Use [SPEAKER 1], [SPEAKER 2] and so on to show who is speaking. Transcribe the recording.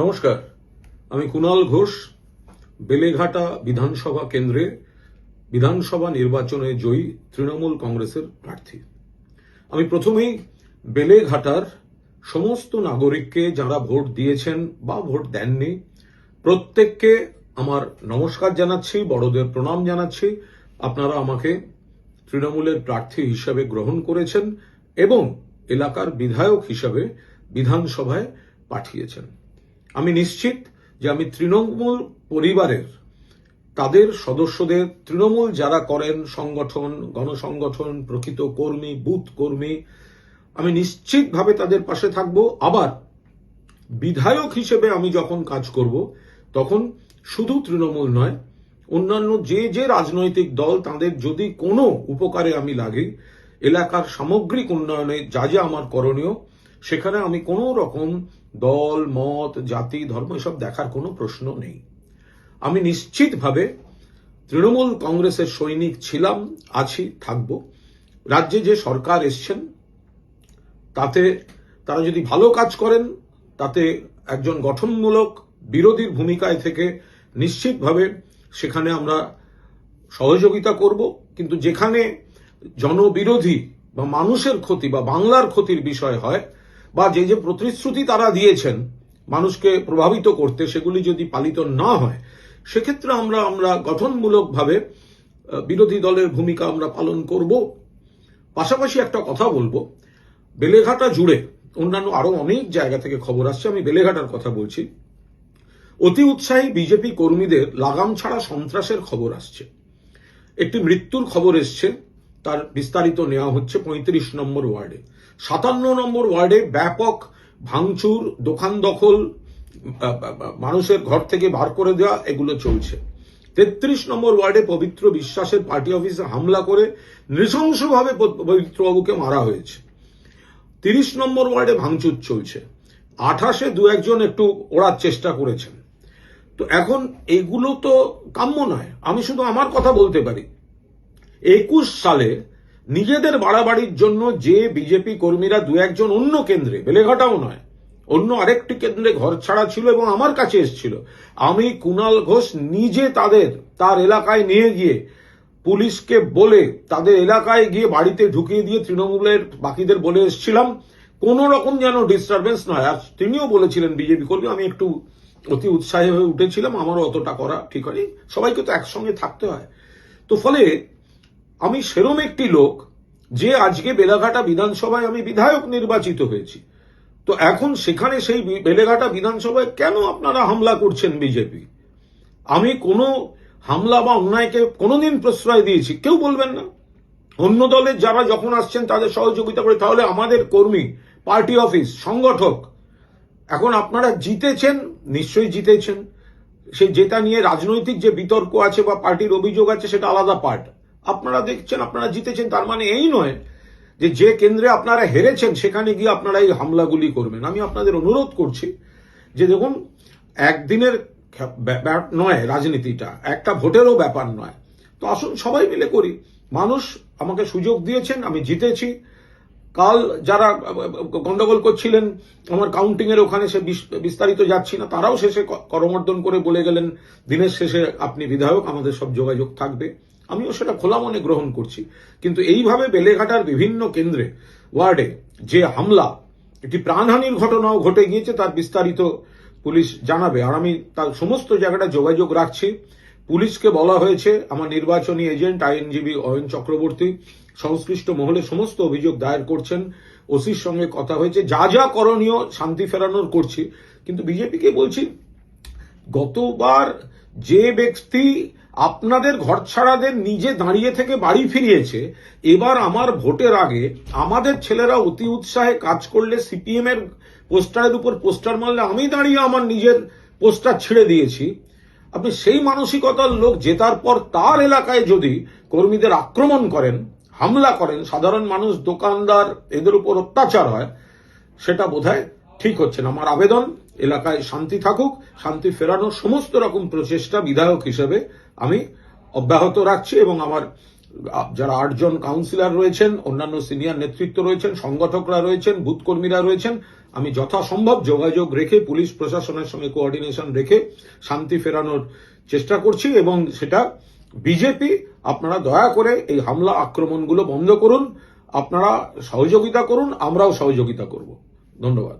[SPEAKER 1] নমস্কার, আমি কুণাল ঘোষ, বেলেঘাটা বিধানসভা কেন্দ্রে বিধানসভা নির্বাচনে জয়ী তৃণমূল কংগ্রেসের প্রার্থী। আমি প্রথমেই বেলেঘাটার সমস্ত নাগরিককে যারা ভোট দিয়েছেন বা ভোট দেননি প্রত্যেককে আমার নমস্কার জানাচ্ছি, বড়দের প্রণাম জানাচ্ছি। আপনারা আমাকে তৃণমূলের প্রার্থী হিসেবে গ্রহণ করেছেন এবং এলাকার বিধায়ক হিসেবে বিধানসভায় পাঠিয়েছেন। আমি নিশ্চিত যে আমি তৃণমূল পরিবারের তাদের সদস্যদের, তৃণমূল যারা করেন সংগঠন, গণসংগঠন, প্রকৃত কর্মী, বুথ কর্মী, আমি নিশ্চিতভাবে তাদের পাশে থাকব। আবার বিধায়ক হিসেবে আমি যখন কাজ করব তখন শুধু তৃণমূল নয়, অন্যান্য যে যে রাজনৈতিক দল তাদের যদি কোনো উপকারে আমি লাগি, এলাকার সামগ্রিক উন্নয়নে যা যা আমার করণীয়, সেখানে আমি কোনো রকম দল, মত, জাতি, ধর্ম এসব দেখার কোনো প্রশ্ন নেই। আমি নিশ্চিতভাবে তৃণমূল কংগ্রেসের সৈনিক ছিলাম, আছি, থাকব। রাজ্যে যে সরকার এসছেন তাতে তারা যদি ভালো কাজ করেন, তাতে একজন গঠনমূলক বিরোধীর ভূমিকায় থেকে নিশ্চিতভাবে সেখানে আমরা সহযোগিতা করব। কিন্তু যেখানে জনবিরোধী বা মানুষের ক্ষতি বা বাংলার ক্ষতির বিষয় হয়, বা যে যে প্রতিশ্রুতি তারা দিয়েছেন মানুষকে প্রভাবিত করতে, সেগুলি যদি পালিত না হয়, সেক্ষেত্রে আমরা গঠনমূলকভাবে বিরোধী দলের ভূমিকা আমরা পালন করব। পাশাপাশি একটা কথা বলবো, বেলেঘাটা জুড়ে অন্যান্য আরো অনেক জায়গা থেকে খবর আসছে, আমি বেলেঘাটার কথা বলছি, অতি উৎসাহী বিজেপি কর্মীদের লাগাম ছাড়া সন্ত্রাসের খবর আসছে। একটি মৃত্যুর খবর এসছে, তার বিস্তারিত নেওয়া হচ্ছে ৩৫ নম্বর ওয়ার্ডে। ৫৭ নম্বর ওয়ার্ডে ব্যাপক ভাঙচুর, দোকান দখল, মানুষের ঘর থেকে বার করে দেওয়া, এগুলো চলছে। ৩৩ নম্বর ওয়ার্ডে পবিত্র বিশ্বাসের পার্টি অফিসে হামলা করে নৃশংসভাবে পবিত্রবাবুকে মারা হয়েছে। ৩০ নম্বর ওয়ার্ডে ভাঙচুর চলছে। ২৮-এ দু একজন একটু ওড়ার চেষ্টা করেছেন। তো এখন এগুলো তো কাম্য নয়। আমি শুধু আমার কথা বলতে পারি, ২১ সালে নিজেদের বাড়াবাড়ির জন্য যে বিজেপি কর্মীরা দু একজন অন্য কেন্দ্রে, বেলেঘাটাও নয়, অন্য আরেকটি কেন্দ্রে ঘর ছাড়া ছিল এবং আমার কাছে এসেছিল, আমি কুণাল ঘোষ নিজে তার এলাকায় নিয়ে গিয়ে পুলিশকে বলে তাদের এলাকায় গিয়ে বাড়িতে ঢুকিয়ে দিয়ে তৃণমূলের বাকিদের বলে এসেছিলাম কোন রকম যেন ডিস্টারবেন্স নয়। আর তিনিও বলেছিলেন বিজেপি কর্মী, আমি একটু অতি উৎসাহী হয়ে উঠেছিলাম, আমারও অতটা করা ঠিক হয়নি, সবাইকে তো একসঙ্গে থাকতে হয়। তো ফলে আমি সেরম একটি লোক যে আজকে বেলেঘাটা বিধানসভায় আমি বিধায়ক নির্বাচিত হয়েছি। তো এখন সেখানে সেই বেলেঘাটা বিধানসভায় কেন আপনারা হামলা করছেন বিজেপি? আমি কোনো হামলা বা অন্যায়কে কোনোদিন প্রশ্রয় দিয়েছি? কেউ বলবেন না। অন্য দলের যারা যখন আসছেন তাদের সহযোগিতা করে, তাহলে আমাদের কর্মী, পার্টি অফিস, সংগঠক, এখন আপনারা জিতেছেন, নিশ্চয়ই জিতেছেন, সে যেটা নিয়ে রাজনৈতিক যে বিতর্ক আছে বা পার্টির অভিযোগ আছে সেটা আলাদা পার্ট। আপনারা দেখছেন, আপনারা জিতেছেন, তার মানে এই নয় যে যে কেন্দ্রে আপনারা হেরেছেন সেখানে গিয়ে আপনারা এই হামলাগুলি করবেন। আমি আপনাদের অনুরোধ করছি যে দেখুন, একদিনের ব্যাপার নয় রাজনীতিটা, একটা ভোটেরও ব্যাপার নয়। তো আসুন সবাই মিলে করি। মানুষ আমাকে সুযোগ দিয়েছেন, আমি জিতেছি। কাল যারা গন্ডগোল করছিলেন আমার কাউন্টিং এর ওখানে, সে বিস্তারিত যাচ্ছি না, তারাও শেষে করমর্দন করে বলে গেলেন দিনের শেষে আপনি বিধায়ক, আমাদের সব যোগাযোগ থাকবে। আমিও সেটা খোলা মনে গ্রহণ করছি। কিন্তু এইভাবে বেলেঘাটার বিভিন্ন কেন্দ্রে, ওয়ার্ডে যে হামলা, একটি প্রাণহানির ঘটনাও ঘটে গিয়েছে, তার বিস্তারিত পুলিশ জানাবে। আর আমি তার সমস্ত জায়গাটা যোগাযোগ রাখছি। পুলিশকে বলা হয়েছে, আমার নির্বাচনী এজেন্ট আইনজীবী অয়ন চক্রবর্তী সংশ্লিষ্ট মহলে সমস্ত অভিযোগ দায়ের করছেন, ওসির সঙ্গে কথা হয়েছে, যা যা করণীয় শান্তি ফেরানোর করছি। কিন্তু বিজেপিকে বলছি, গতবার যে ব্যক্তি আপনাদের ঘরছাড়াদের নিজে দাঁড়িয়ে থেকে বাড়ি ফিরিয়েছে, এবার আমার ভোটের আগে আমাদের ছেলেরা অতি উৎসাহে কাজ করলে, সিপিএম এর পোস্টারের উপর পোস্টার মারলে আমি দাঁড়িয়ে আমার নিজের পোস্টার ছেড়ে দিয়েছি। আপনি সেই মানসিকতার লোক জেতার পর তার এলাকায় যদি কর্মীদের আক্রমণ করেন, হামলা করেন, সাধারণ মানুষ, দোকানদার, এদের উপর অত্যাচার হয়, সেটা বোধহয় ঠিক হচ্ছে না। আমার আবেদন, এলাকায় শান্তি থাকুক, শান্তি ফেরানোর সমস্ত রকম প্রচেষ্টা বিধায়ক হিসেবে আমি অব্যাহত রাখছি। এবং আমার যারা ৮ জন কাউন্সিলর রয়েছেন, অন্যান্য সিনিয়র নেতৃত্ব রয়েছেন, সংগঠকরা রয়েছেন, বুথ কর্মীরা রয়েছেন, আমি যথাসম্ভব যোগাযোগ রেখে পুলিশ প্রশাসনের সঙ্গে কোঅর্ডিনেশন রেখে শান্তি ফেরানোর চেষ্টা করছি, এবং সেটা বিজেপি আপনারা দয়া করে এই হামলা আক্রমণগুলো বন্ধ করুন, আপনারা সহযোগিতা করুন, আমরাও সহযোগিতা করব। ধন্যবাদ।